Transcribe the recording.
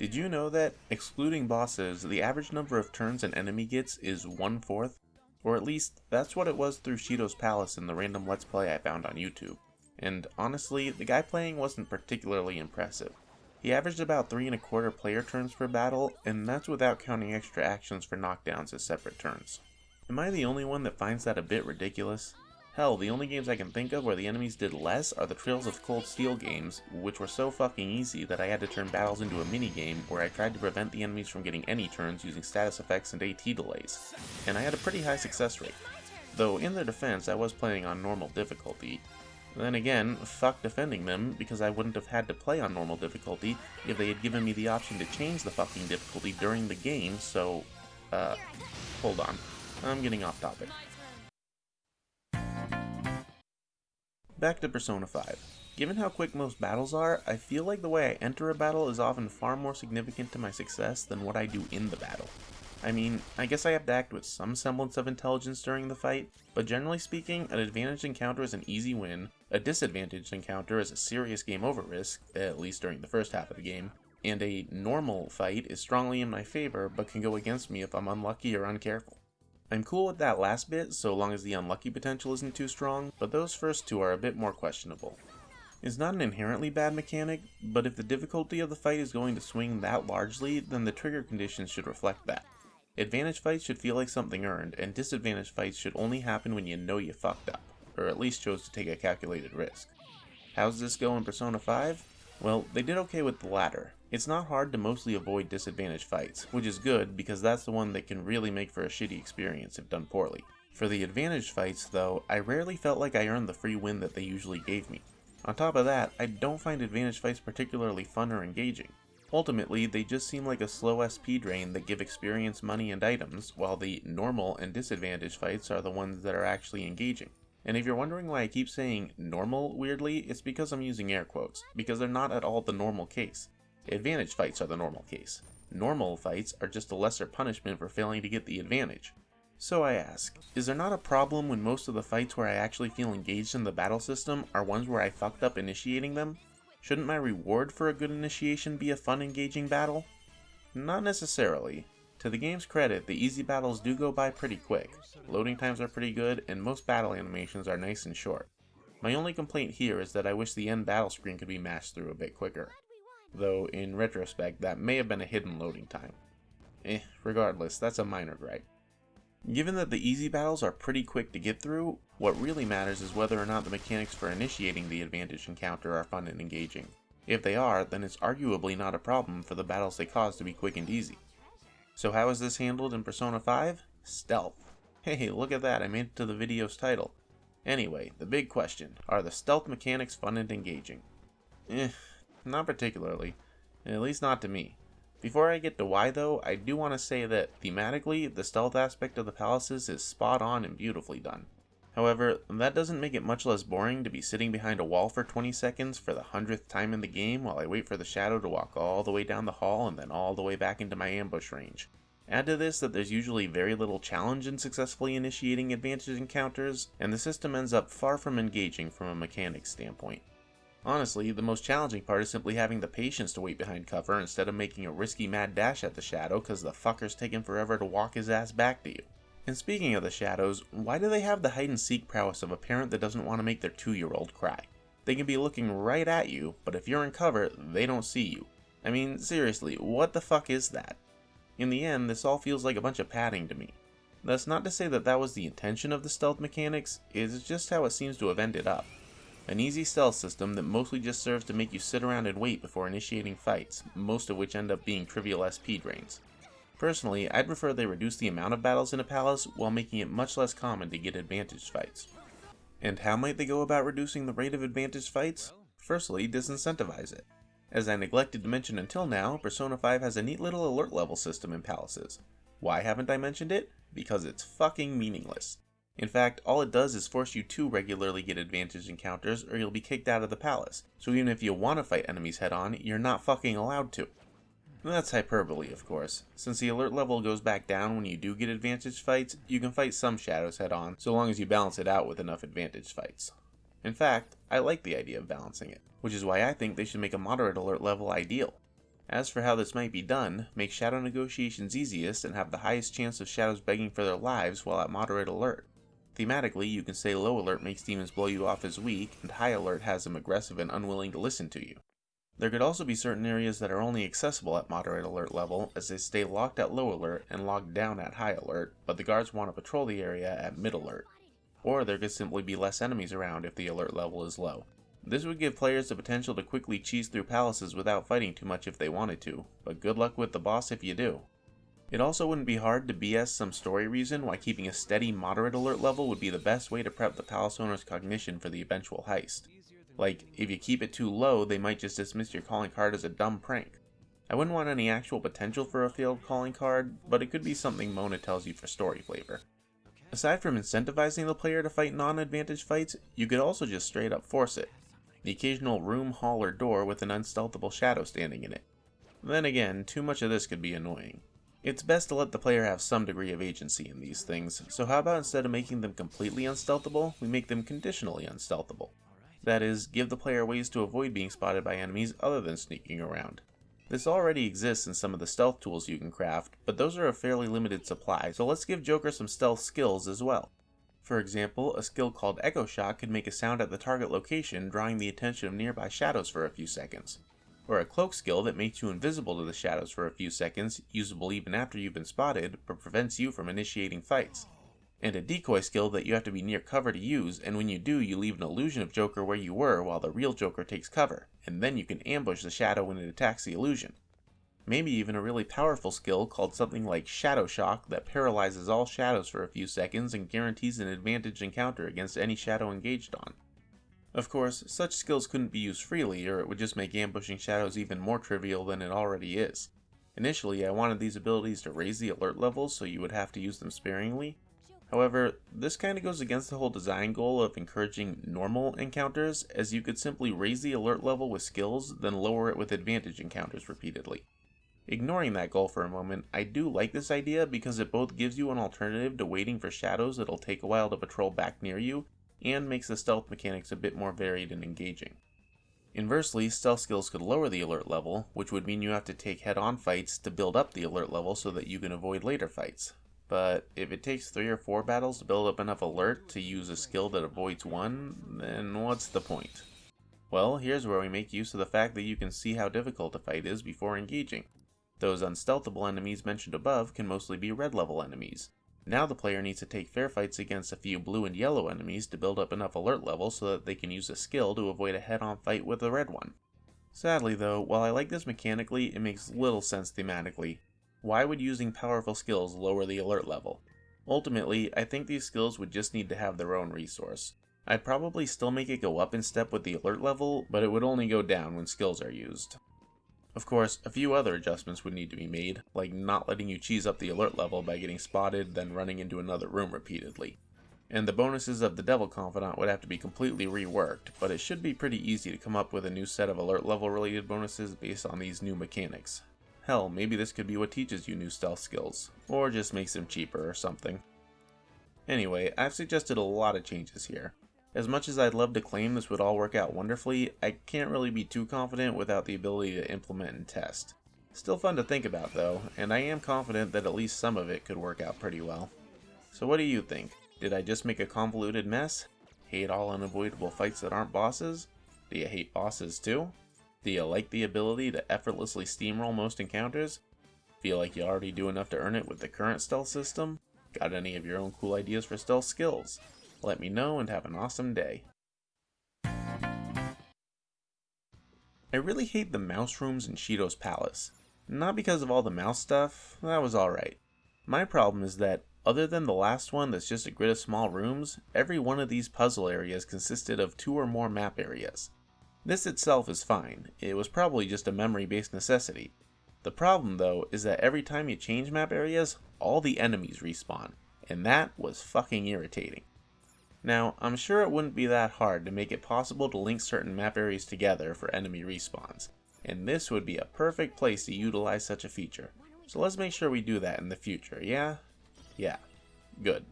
Did you know that, excluding bosses, the average number of turns an enemy gets is 1/4? Or at least, that's what it was through Shido's Palace in the random Let's Play I found on YouTube. And honestly, the guy playing wasn't particularly impressive. He averaged about 3¼ player turns per battle, and that's without counting extra actions for knockdowns as separate turns. Am I the only one that finds that a bit ridiculous? Hell, the only games I can think of where the enemies did less are the Trails of Cold Steel games, which were so fucking easy that I had to turn battles into a minigame where I tried to prevent the enemies from getting any turns using status effects and AT delays. And I had a pretty high success rate. Though in their defense, I was playing on normal difficulty. Then again, fuck defending them, because I wouldn't have had to play on normal difficulty if they had given me the option to change the fucking difficulty during the game, so... hold on. I'm getting off topic. Back to Persona 5. Given how quick most battles are, I feel like the way I enter a battle is often far more significant to my success than what I do in the battle. I mean, I guess I have to act with some semblance of intelligence during the fight, but generally speaking, an advantaged encounter is an easy win, a disadvantaged encounter is a serious game over risk, at least during the first half of the game, and a normal fight is strongly in my favor but can go against me if I'm unlucky or uncareful. I'm cool with that last bit so long as the unlucky potential isn't too strong, but those first two are a bit more questionable. It's not an inherently bad mechanic, but if the difficulty of the fight is going to swing that largely, then the trigger conditions should reflect that. Advantage fights should feel like something earned, and disadvantage fights should only happen when you know you fucked up, or at least chose to take a calculated risk. How's this go in Persona 5? Well, they did okay with the latter. It's not hard to mostly avoid disadvantaged fights, which is good because that's the one that can really make for a shitty experience if done poorly. For the advantaged fights, though, I rarely felt like I earned the free win that they usually gave me. On top of that, I don't find advantaged fights particularly fun or engaging. Ultimately, they just seem like a slow SP drain that give experience, money, and items, while the normal and disadvantaged fights are the ones that are actually engaging. And if you're wondering why I keep saying normal weirdly, it's because I'm using air quotes, because they're not at all the normal case. Advantage fights are the normal case. Normal fights are just a lesser punishment for failing to get the advantage. So I ask, is there not a problem when most of the fights where I actually feel engaged in the battle system are ones where I fucked up initiating them? Shouldn't my reward for a good initiation be a fun, engaging battle? Not necessarily. To the game's credit, the easy battles do go by pretty quick. Loading times are pretty good, and most battle animations are nice and short. My only complaint here is that I wish the end battle screen could be mashed through a bit quicker. Though, in retrospect, that may have been a hidden loading time. Regardless, that's a minor gripe. Given that the easy battles are pretty quick to get through, what really matters is whether or not the mechanics for initiating the advantage encounter are fun and engaging. If they are, then it's arguably not a problem for the battles they cause to be quick and easy. So how is this handled in Persona 5? Stealth. Hey, look at that, I made it to the video's title. Anyway, the big question, are the stealth mechanics fun and engaging? Not particularly. At least not to me. Before I get to why though, I do want to say that, thematically, the stealth aspect of the palaces is spot on and beautifully done. However, that doesn't make it much less boring to be sitting behind a wall for 20 seconds for the 100th time in the game while I wait for the shadow to walk all the way down the hall and then all the way back into my ambush range. Add to this that there's usually very little challenge in successfully initiating advantage encounters, and the system ends up far from engaging from a mechanics standpoint. Honestly, the most challenging part is simply having the patience to wait behind cover instead of making a risky mad dash at the shadow cause the fucker's taking forever to walk his ass back to you. And speaking of the shadows, why do they have the hide and seek prowess of a parent that doesn't want to make their 2-year-old cry? They can be looking right at you, but if you're in cover, they don't see you. I mean, seriously, what the fuck is that? In the end, this all feels like a bunch of padding to me. That's not to say that that was the intention of the stealth mechanics, it's just how it seems to have ended up. An easy stealth system that mostly just serves to make you sit around and wait before initiating fights, most of which end up being trivial SP drains. Personally, I'd prefer they reduce the amount of battles in a palace while making it much less common to get advantage fights. And how might they go about reducing the rate of advantage fights? Firstly, disincentivize it. As I neglected to mention until now, Persona 5 has a neat little alert level system in palaces. Why haven't I mentioned it? Because it's fucking meaningless. In fact, all it does is force you to regularly get advantage encounters or you'll be kicked out of the palace, so even if you want to fight enemies head on, you're not fucking allowed to. That's hyperbole, of course. Since the alert level goes back down when you do get advantage fights, you can fight some shadows head on, so long as you balance it out with enough advantage fights. In fact, I like the idea of balancing it, which is why I think they should make a moderate alert level ideal. As for how this might be done, make shadow negotiations easiest and have the highest chance of shadows begging for their lives while at moderate alert. Thematically, you can say low alert makes demons blow you off as weak, and high alert has them aggressive and unwilling to listen to you. There could also be certain areas that are only accessible at moderate alert level, as they stay locked at low alert and locked down at high alert, but the guards want to patrol the area at mid alert. Or there could simply be less enemies around if the alert level is low. This would give players the potential to quickly cheese through palaces without fighting too much if they wanted to, but good luck with the boss if you do. It also wouldn't be hard to BS some story reason why keeping a steady moderate alert level would be the best way to prep the palace owner's cognition for the eventual heist. Like, if you keep it too low, they might just dismiss your calling card as a dumb prank. I wouldn't want any actual potential for a failed calling card, but it could be something Mona tells you for story flavor. Aside from incentivizing the player to fight non-advantage fights, you could also just straight up force it. The occasional room, hall, or door with an unstealthable shadow standing in it. Then again, too much of this could be annoying. It's best to let the player have some degree of agency in these things, so how about instead of making them completely unstealthable, we make them conditionally unstealthable? That is, give the player ways to avoid being spotted by enemies other than sneaking around. This already exists in some of the stealth tools you can craft, but those are a fairly limited supply, so let's give Joker some stealth skills as well. For example, a skill called Echo Shock could make a sound at the target location, drawing the attention of nearby shadows for a few seconds. Or a cloak skill that makes you invisible to the shadows for a few seconds, usable even after you've been spotted, but prevents you from initiating fights. And a decoy skill that you have to be near cover to use, and when you do, you leave an illusion of Joker where you were while the real Joker takes cover, and then you can ambush the shadow when it attacks the illusion. Maybe even a really powerful skill called something like Shadow Shock that paralyzes all shadows for a few seconds and guarantees an advantage encounter against any shadow engaged on. Of course, such skills couldn't be used freely, or it would just make ambushing shadows even more trivial than it already is. Initially, I wanted these abilities to raise the alert levels so you would have to use them sparingly. However, this kinda goes against the whole design goal of encouraging normal encounters, as you could simply raise the alert level with skills, then lower it with advantage encounters repeatedly. Ignoring that goal for a moment, I do like this idea because it both gives you an alternative to waiting for shadows that'll take a while to patrol back near you, and makes the stealth mechanics a bit more varied and engaging. Inversely, stealth skills could lower the alert level, which would mean you have to take head-on fights to build up the alert level so that you can avoid later fights. But if it takes 3 or 4 battles to build up enough alert to use a skill that avoids one, then what's the point? Well, here's where we make use of the fact that you can see how difficult a fight is before engaging. Those unstealthable enemies mentioned above can mostly be red level enemies. Now the player needs to take fair fights against a few blue and yellow enemies to build up enough alert level so that they can use a skill to avoid a head-on fight with a red one. Sadly though, while I like this mechanically, it makes little sense thematically. Why would using powerful skills lower the alert level? Ultimately, I think these skills would just need to have their own resource. I'd probably still make it go up in step with the alert level, but it would only go down when skills are used. Of course, a few other adjustments would need to be made, like not letting you cheese up the alert level by getting spotted then running into another room repeatedly. And the bonuses of the Devil Confidant would have to be completely reworked, but it should be pretty easy to come up with a new set of alert level related bonuses based on these new mechanics. Hell, maybe this could be what teaches you new stealth skills, or just makes them cheaper or something. Anyway, I've suggested a lot of changes here. As much as I'd love to claim this would all work out wonderfully, I can't really be too confident without the ability to implement and test. Still fun to think about though, and I am confident that at least some of it could work out pretty well. So what do you think? Did I just make a convoluted mess? Hate all unavoidable fights that aren't bosses? Do you hate bosses too? Do you like the ability to effortlessly steamroll most encounters? Feel like you already do enough to earn it with the current stealth system? Got any of your own cool ideas for stealth skills? Let me know and have an awesome day. I really hate the mouse rooms in Shido's palace. Not because of all the mouse stuff, that was alright. My problem is that, other than the last one that's just a grid of small rooms, every one of these puzzle areas consisted of 2 or more map areas. This itself is fine, it was probably just a memory-based necessity. The problem though is that every time you change map areas, all the enemies respawn, and that was fucking irritating. Now, I'm sure it wouldn't be that hard to make it possible to link certain map areas together for enemy respawns, and this would be a perfect place to utilize such a feature. So let's make sure we do that in the future, yeah? Yeah. Good.